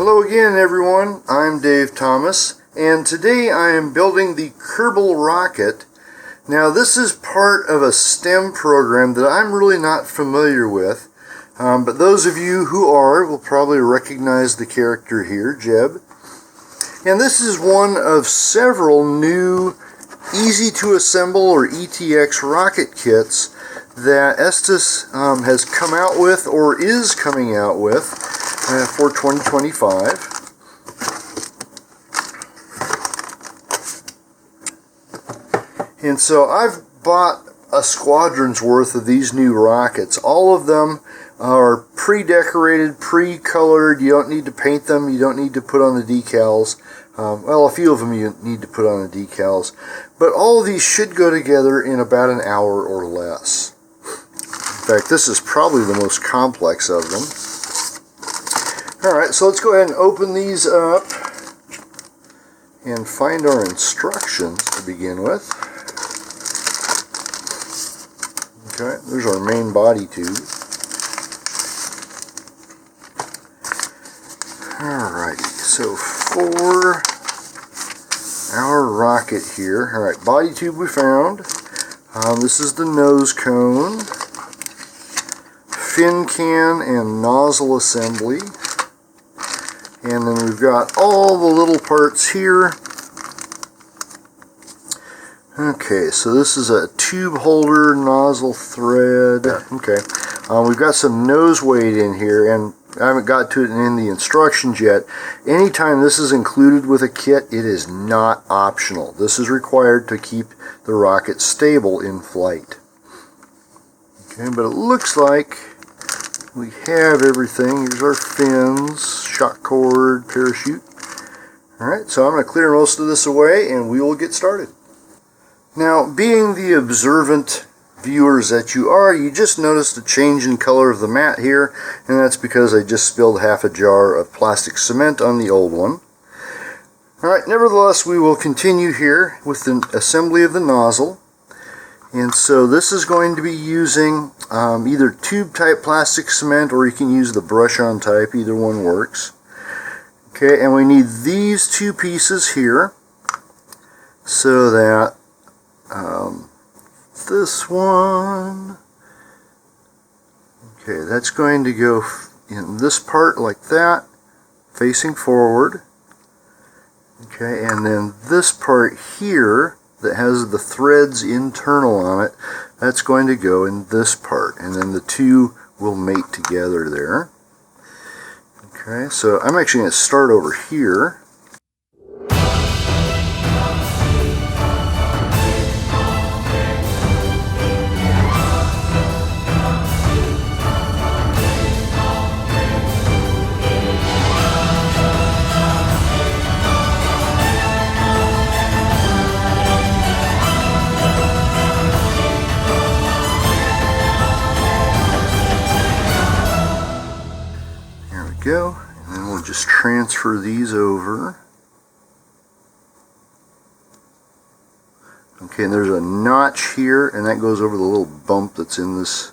Hello again everyone, I'm Dave Thomas, and today I am building the Kerbal Rocket. Now this is part of a STEM program that I'm really not familiar with, but those of you who are will probably recognize the character here, Jeb. And this is one of several new easy to assemble or ETX rocket kits that Estes has come out with or is coming out with for 2025. And so I've bought a squadron's worth of these new rockets. All of them are pre-decorated, pre-colored. You don't need to paint them. You don't need to put on the decals. Well, a few of them you need to put on the decals. But all of these should go together in about an hour or less. In fact, this is probably the most complex of them. Alright, so let's go ahead and open these up and find our instructions to begin with. Okay, there's our main body tube. Alrighty, so for our rocket here, alright, body tube we found. This is the nose cone, fin can and nozzle assembly. And then we've got all the little parts here. Okay, so this is a tube holder, nozzle thread. Okay, we've got some nose weight in here, and I haven't got to it in the instructions yet. Anytime this is included with a kit, it is not optional. This is required to keep the rocket stable in flight. Okay, but it looks like we have everything. Here's our fins, shock cord, parachute. Alright, so I'm going to clear most of this away and we will get started. Now, being the observant viewers that you are, you just noticed a change in color of the mat here, and that's because I just spilled half a jar of plastic cement on the old one. Alright, nevertheless, we will continue here with the assembly of the nozzle. And so this is going to be using either tube type plastic cement, or you can use the brush on type, either one works. Okay, and we need these two pieces here so that this one, okay, that's going to go in this part like that, facing forward. Okay, and then this part here that has the threads internal on it, that's going to go in this part, and then the two will mate together there. Okay, so I'm actually going to start over here. Go, and then we'll just transfer these over. Okay, and there's a notch here, and that goes over the little bump that's in this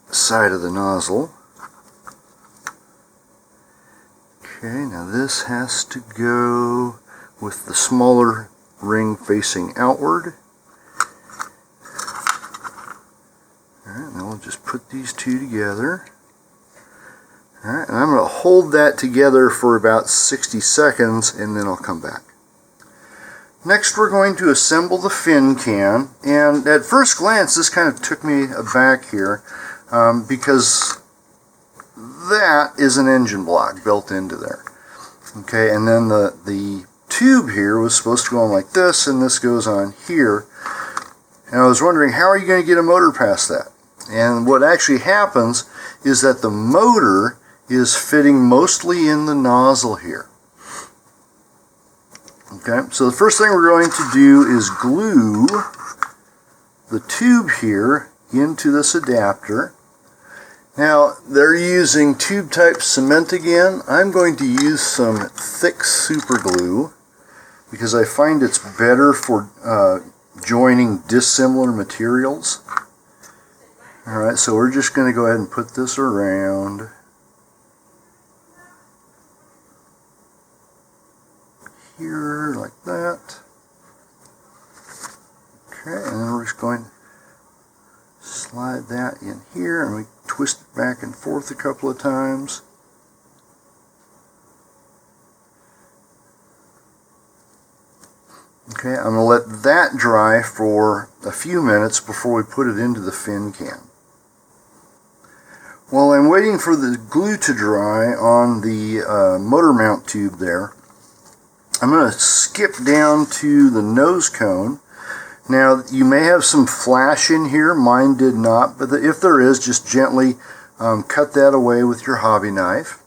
side of the nozzle. Okay, now this has to go with the smaller ring facing outward. Alright, now we'll just put these two together. Alright, and I'm going to hold that together for about 60 seconds and then I'll come back. Next we're going to assemble the fin can, and at first glance this kind of took me aback here because that is an engine block built into there. Okay, and then the tube here was supposed to go on like this, and this goes on here. And I was wondering, how are you going to get a motor past that? And what actually happens is that the motor is fitting mostly in the nozzle here. Okay, so the first thing we're going to do is glue the tube here into this adapter. Now, they're using tube type cement again. I'm going to use some thick super glue because I find it's better for joining dissimilar materials. Alright, so we're just going to go ahead and put this around. that in here, and we twist it back and forth a couple of times. Okay, I'm going to let that dry for a few minutes before we put it into the fin can. While I'm waiting for the glue to dry on the motor mount tube there, I'm going to skip down to the nose cone. Now, you may have some flash in here. Mine did not, but if there is, just gently cut that away with your hobby knife.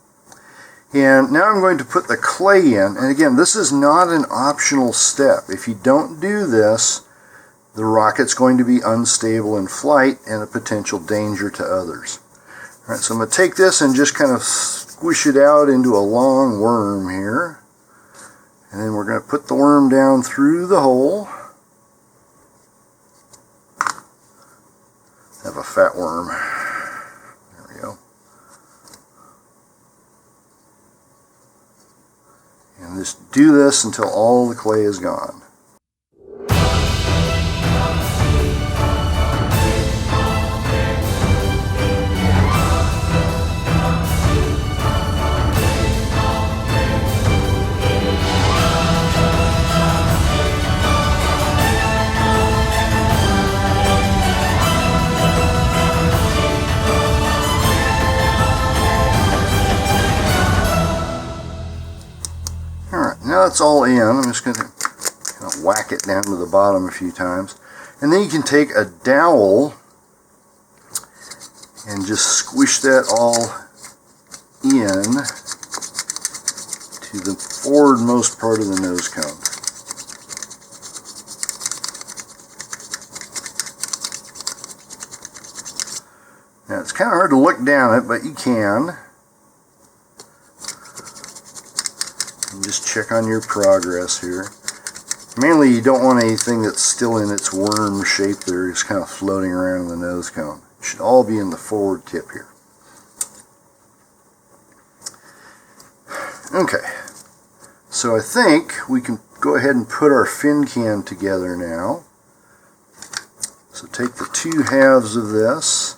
And now I'm going to put the clay in. And again, this is not an optional step. If you don't do this, the rocket's going to be unstable in flight and a potential danger to others. All right, so I'm going to take this and just kind of squish it out into a long worm here. And then we're going to put the worm down through the hole. Have a fat worm. There we go. And just do this until all the clay is gone. Now it's all in. I'm just going to kind of whack it down to the bottom a few times. And then you can take a dowel and just squish that all in to the forwardmost part of the nose cone. Now it's kind of hard to look down it, but you can. Just check on your progress here. Mainly you don't want anything that's still in its worm shape there, just kind of floating around in the nose cone. It should all be in the forward tip here. Okay, so I think we can go ahead and put our fin can together now. So take the two halves of this.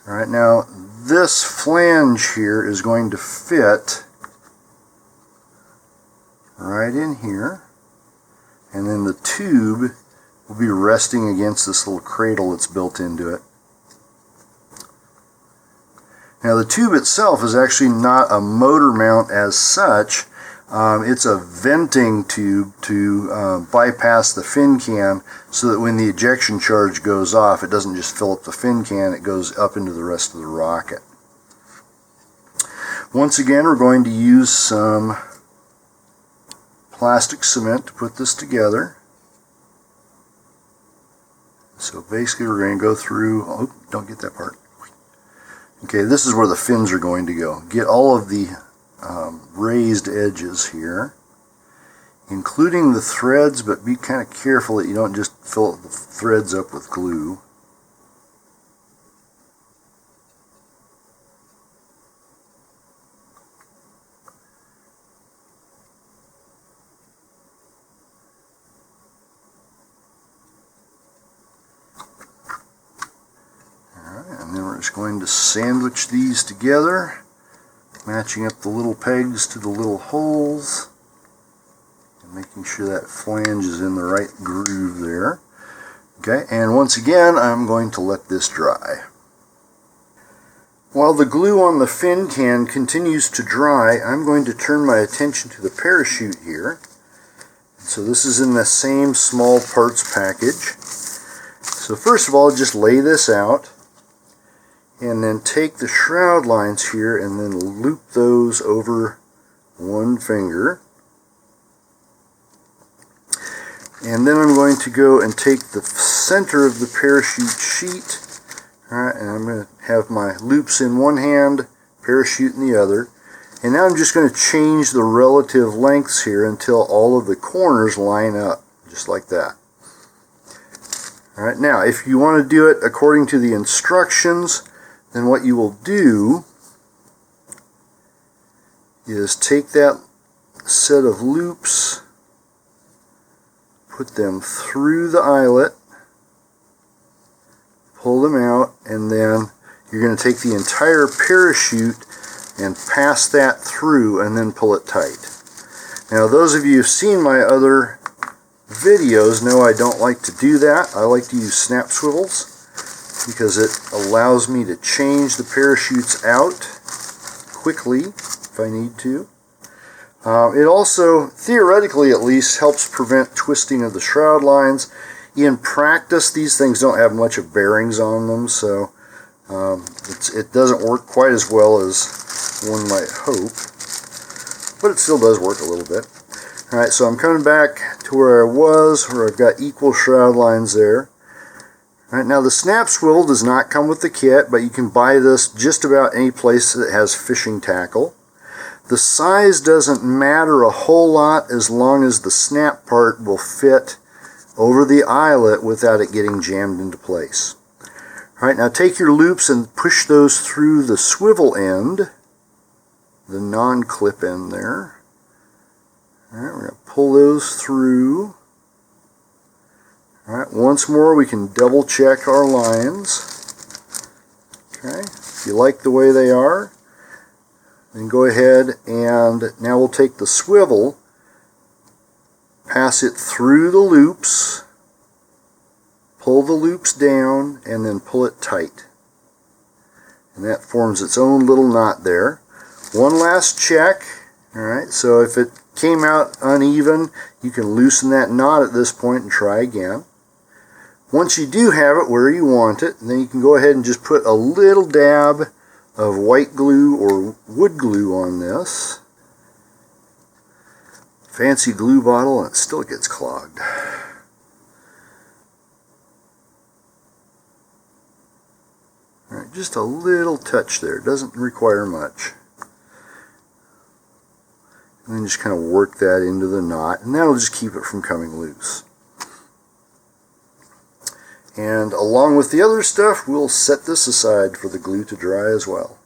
Alright, now this flange here is going to fit right in here, and then the tube will be resting against this little cradle that's built into it. Now the tube itself is actually not a motor mount as such. It's a venting tube to bypass the fin can so that when the ejection charge goes off, it doesn't just fill up the fin can, it goes up into the rest of the rocket. Once again, we're going to use some plastic cement to put this together. So basically we're going to go through, oh, don't get that part. Okay, this is where the fins are going to go. Get all of the raised edges here, including the threads, but be kind of careful that you don't just fill the threads up with glue. And then we're just going to sandwich these together, matching up the little pegs to the little holes, and making sure that flange is in the right groove there. Okay, and once again, I'm going to let this dry. While the glue on the fin can continues to dry, I'm going to turn my attention to the parachute here. So this is in the same small parts package. So first of all, just lay this out, and then take the shroud lines here and then loop those over one finger. And then I'm going to go and take the center of the parachute sheet, alright, and I'm going to have my loops in one hand, parachute in the other. And now I'm just going to change the relative lengths here until all of the corners line up, just like that. Alright, now if you want to do it according to the instructions, then what you will do is take that set of loops, put them through the eyelet, pull them out, and then you're going to take the entire parachute and pass that through and then pull it tight. Now those of you who've seen my other videos know I don't like to do that. I like to use snap swivels because it allows me to change the parachutes out quickly if I need to. It also, theoretically at least, helps prevent twisting of the shroud lines. In practice, these things don't have much of bearings on them, so it doesn't work quite as well as one might hope, but it still does work a little bit. Alright, so I'm coming back to where I was, where I've got equal shroud lines there. Alright, now the snap swivel does not come with the kit, but you can buy this just about any place that has fishing tackle. The size doesn't matter a whole lot as long as the snap part will fit over the eyelet without it getting jammed into place. Alright, now take your loops and push those through the swivel end, the non-clip end there. Alright, we're going to pull those through. Alright, once more we can double check our lines. Okay, if you like the way they are, then go ahead and now we'll take the swivel, pass it through the loops, pull the loops down, and then pull it tight. And that forms its own little knot there. One last check. Alright, so if it came out uneven, you can loosen that knot at this point and try again. Once you do have it where you want it, then you can go ahead and just put a little dab of white glue or wood glue on this. Fancy glue bottle, and it still gets clogged. Alright, just a little touch there. It doesn't require much. And then just kind of work that into the knot, and that'll just keep it from coming loose. And along with the other stuff, we'll set this aside for the glue to dry as well.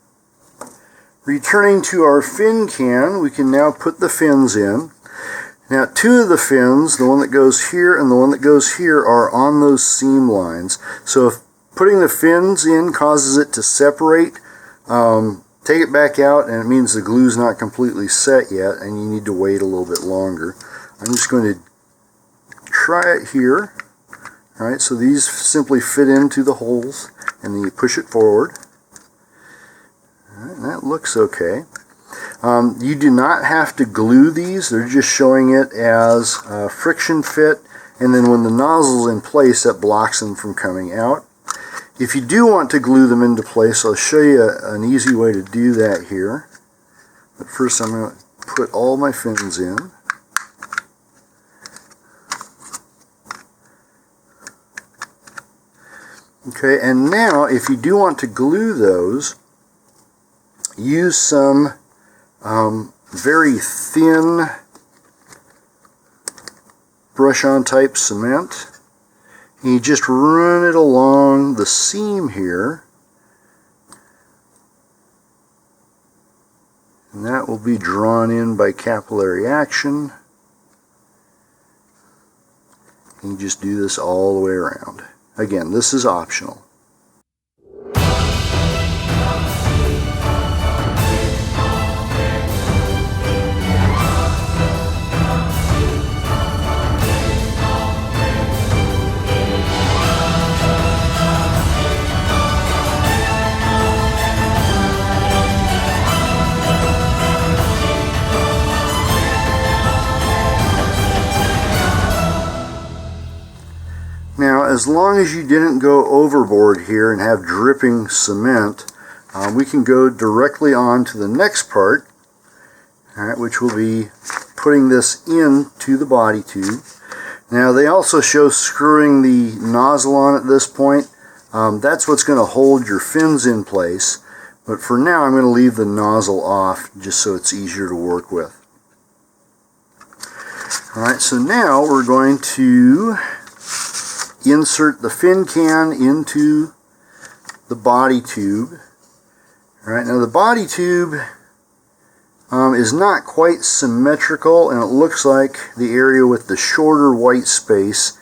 Returning to our fin can, we can now put the fins in. Now, two of the fins, the one that goes here and the one that goes here, are on those seam lines. So if putting the fins in causes it to separate, take it back out and it means the glue's not completely set yet and you need to wait a little bit longer. I'm just going to try it here. Alright, so these simply fit into the holes and then you push it forward. Alright, that looks okay. You do not have to glue these, they're just showing it as friction fit, and then when the nozzle's in place that blocks them from coming out. If you do want to glue them into place, I'll show you an easy way to do that here. But first I'm going to put all my fins in. Okay, and now if you do want to glue those, use some very thin brush-on type cement. And you just run it along the seam here, and that will be drawn in by capillary action. And you just do this all the way around. Again, this is optional. Now, as long as you didn't go overboard here and have dripping cement, we can go directly on to the next part, which will be putting this into the body tube. Now, they also show screwing the nozzle on at this point. That's what's going to hold your fins in place, but for now I'm going to leave the nozzle off just so it's easier to work with. Alright, so now we're going to insert the fin can into the body tube. Alright, now the body tube is not quite symmetrical, and it looks like the area with the shorter white space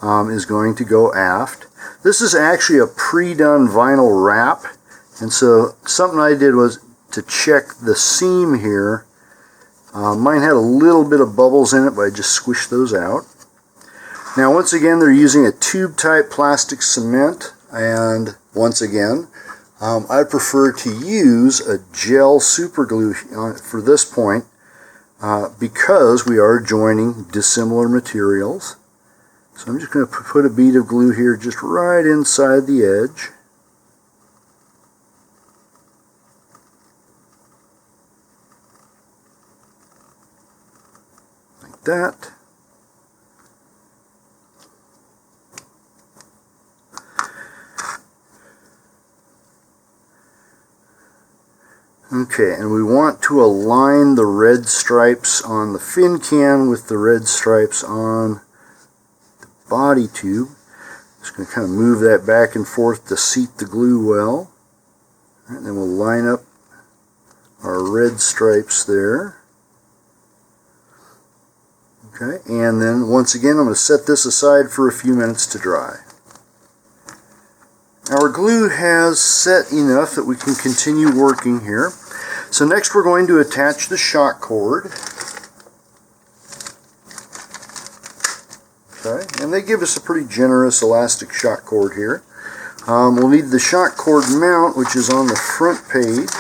is going to go aft. This is actually a pre-done vinyl wrap, and so something I did was to check the seam here. Mine had a little bit of bubbles in it, but I just squished those out. Now once again, they're using a tube type plastic cement, and once again I prefer to use a gel super glue for this point because we are joining dissimilar materials. So I'm just going to put a bead of glue here just right inside the edge. Like that. Okay, and we want to align the red stripes on the fin can with the red stripes on the body tube. Just going to kind of move that back and forth to seat the glue well. And then we'll line up our red stripes there. Okay, and then once again I'm going to set this aside for a few minutes to dry. Our glue has set enough that we can continue working here. So next we're going to attach the shock cord. Okay, and they give us a pretty generous elastic shock cord here. We'll need the shock cord mount, which is on the front page.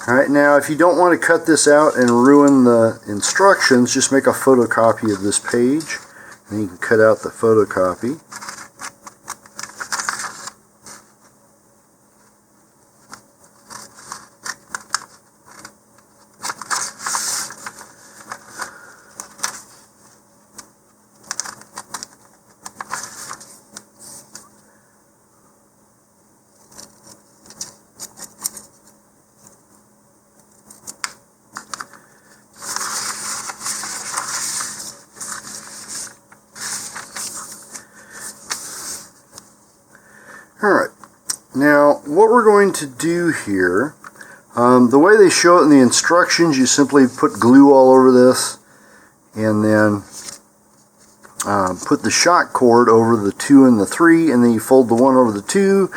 Alright, now if you don't want to cut this out and ruin the instructions, just make a photocopy of this page, and you can cut out the photocopy. Alright, now what we're going to do here, the way they show it in the instructions, you simply put glue all over this and then put the shock cord over the 2 and the 3, and then you fold the 1 over the 2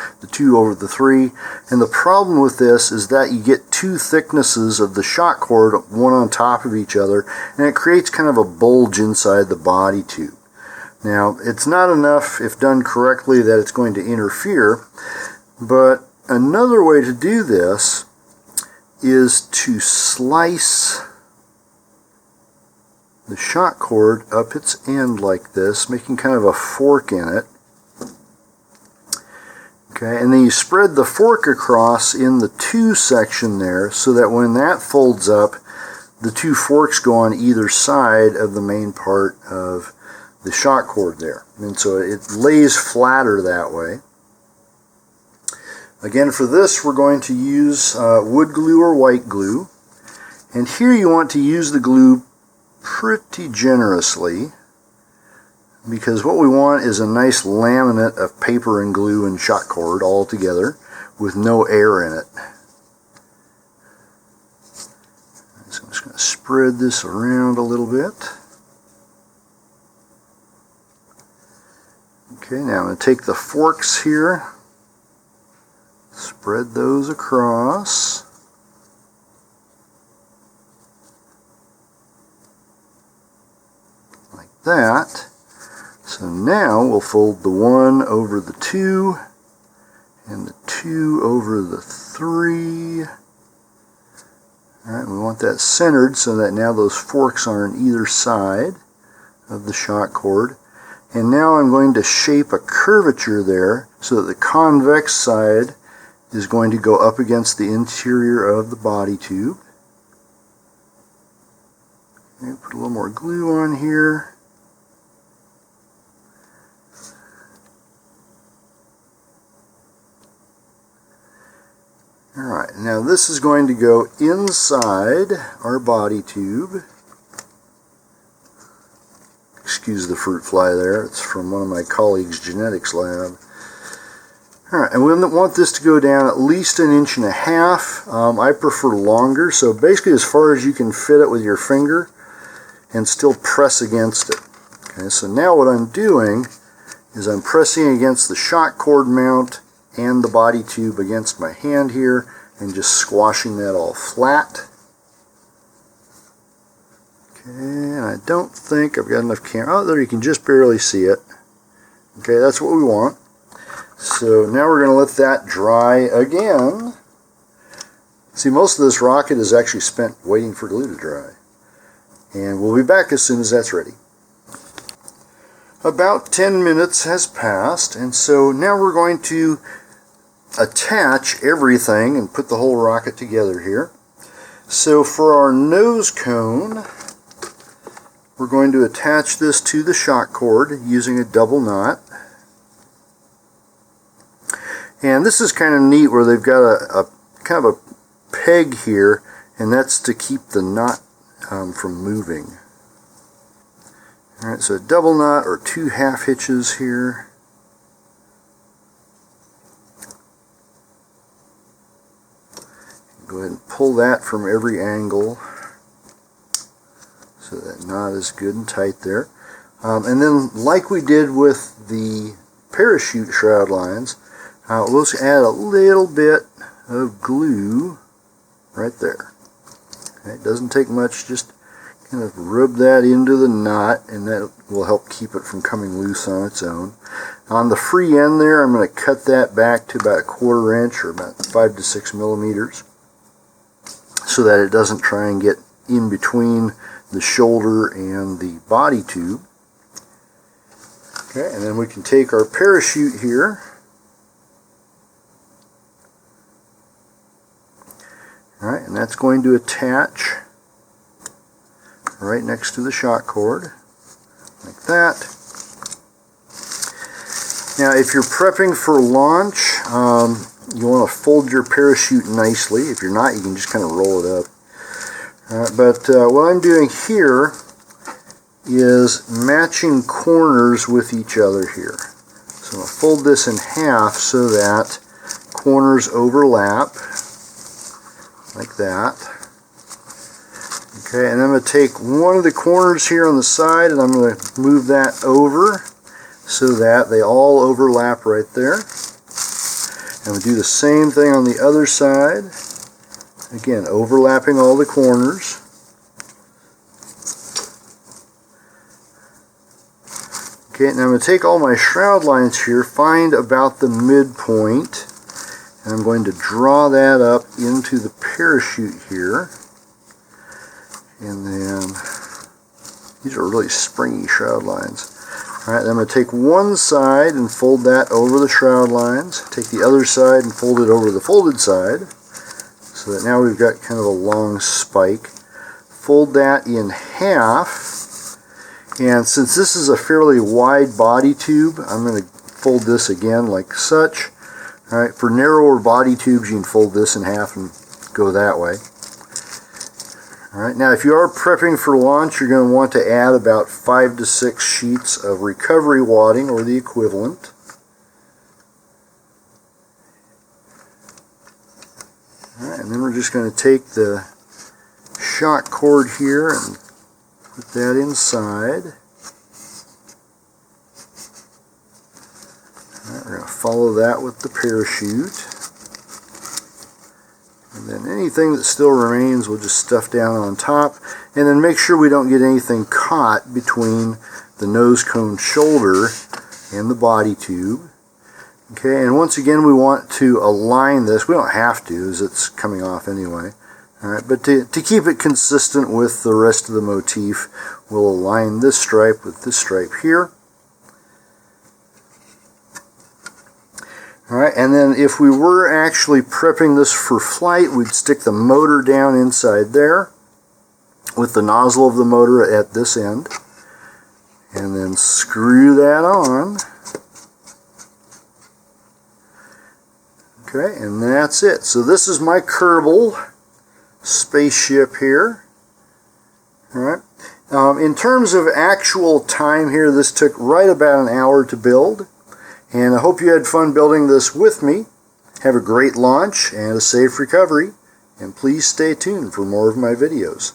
over the 3, and the problem with this is that you get 2 thicknesses of the shock cord, one on top of each other, and it creates kind of a bulge inside the body tube. Now, it's not enough, if done correctly, that it's going to interfere, but another way to do this is to slice the shock cord up its end like this, making kind of a fork in it. Okay, and then you spread the fork across in the 2 section there, so that when that folds up, the 2 forks go on either side of the main part of the shock cord there, and so it lays flatter that way. Again, for this we're going to use wood glue or white glue, and here you want to use the glue pretty generously, because what we want is a nice laminate of paper and glue and shock cord all together with no air in it. So I'm just going to spread this around a little bit. Okay, now I'm going to take the forks here, spread those across. Like that. So now we'll fold the 1 over the 2 and the 2 over the 3. Alright, we want that centered so that now those forks are on either side of the shock cord. And now I'm going to shape a curvature there so that the convex side is going to go up against the interior of the body tube. Okay, put a little more glue on here. Alright, now this is going to go inside our body tube. Excuse the fruit fly there, it's from one of my colleagues' genetics lab. Alright, and we want this to go down at least 1.5 inches. I prefer longer, so basically as far as you can fit it with your finger and still press against it. Okay, so now what I'm doing is I'm pressing against the shock cord mount and the body tube against my hand here and just squashing that all flat. Okay, and I don't think I've got enough camera. Oh, there, you can just barely see it. Okay, that's what we want. So now we're going to let that dry again. See, most of this rocket is actually spent waiting for glue to dry. And we'll be back as soon as that's ready. About 10 minutes has passed, and so now we're going to attach everything and put the whole rocket together here. So for our nose cone, we're going to attach this to the shock cord using a double knot. And this is kind of neat where they've got a kind of a peg here, and that's to keep the knot from moving. Alright, so a double knot or 2 half hitches here. Go ahead and pull that from every angle so that knot is good and tight there. And then, like we did with the parachute shroud lines, we'll just add a little bit of glue right there. Okay, it doesn't take much, just kind of rub that into the knot, and that will help keep it from coming loose on its own. On the free end there, I'm going to cut that back to about 1/4 inch or about 5 to 6 millimeters so that it doesn't try and get in between the shoulder and the body tube. Okay, and then we can take our parachute here. Alright, and that's going to attach right next to the shock cord, like that. Now, if you're prepping for launch, you want to fold your parachute nicely. If you're not, you can just kind of roll it up. But what I'm doing here is matching corners with each other here. So I'm going to fold this in half so that corners overlap, like that. Okay, and I'm going to take one of the corners here on the side and I'm going to move that over so that they all overlap right there. And we'll do the same thing on the other side. Again, overlapping all the corners. Okay, now I'm going to take all my shroud lines here, find about the midpoint, and I'm going to draw that up into the parachute here. And then, these are really springy shroud lines. Alright, then I'm going to take one side and fold that over the shroud lines. Take the other side and fold it over the folded side. So that now we've got kind of a long spike. Fold that in half. And since this is a fairly wide body tube, I'm going to fold this again like such. Alright, for narrower body tubes, you can fold this in half and go that way. Alright, now if you are prepping for launch, you're going to want to add about 5 to 6 sheets of recovery wadding or the equivalent. Alright, and then we're just going to take the shock cord here and put that inside. Alright, we're going to follow that with the parachute. And then anything that still remains we'll just stuff down on top, and then make sure we don't get anything caught between the nose cone shoulder and the body tube. Okay, and once again we want to align this. We don't have to, as it's coming off anyway. Alright, but to keep it consistent with the rest of the motif, we'll align this stripe with this stripe here. Alright, and then if we were actually prepping this for flight, we'd stick the motor down inside there with the nozzle of the motor at this end, and then screw that on. Okay, and that's it. So this is my Kerbal spaceship here. Alright, in terms of actual time here, this took right about an hour to build. And I hope you had fun building this with me. Have a great launch and a safe recovery. And please stay tuned for more of my videos.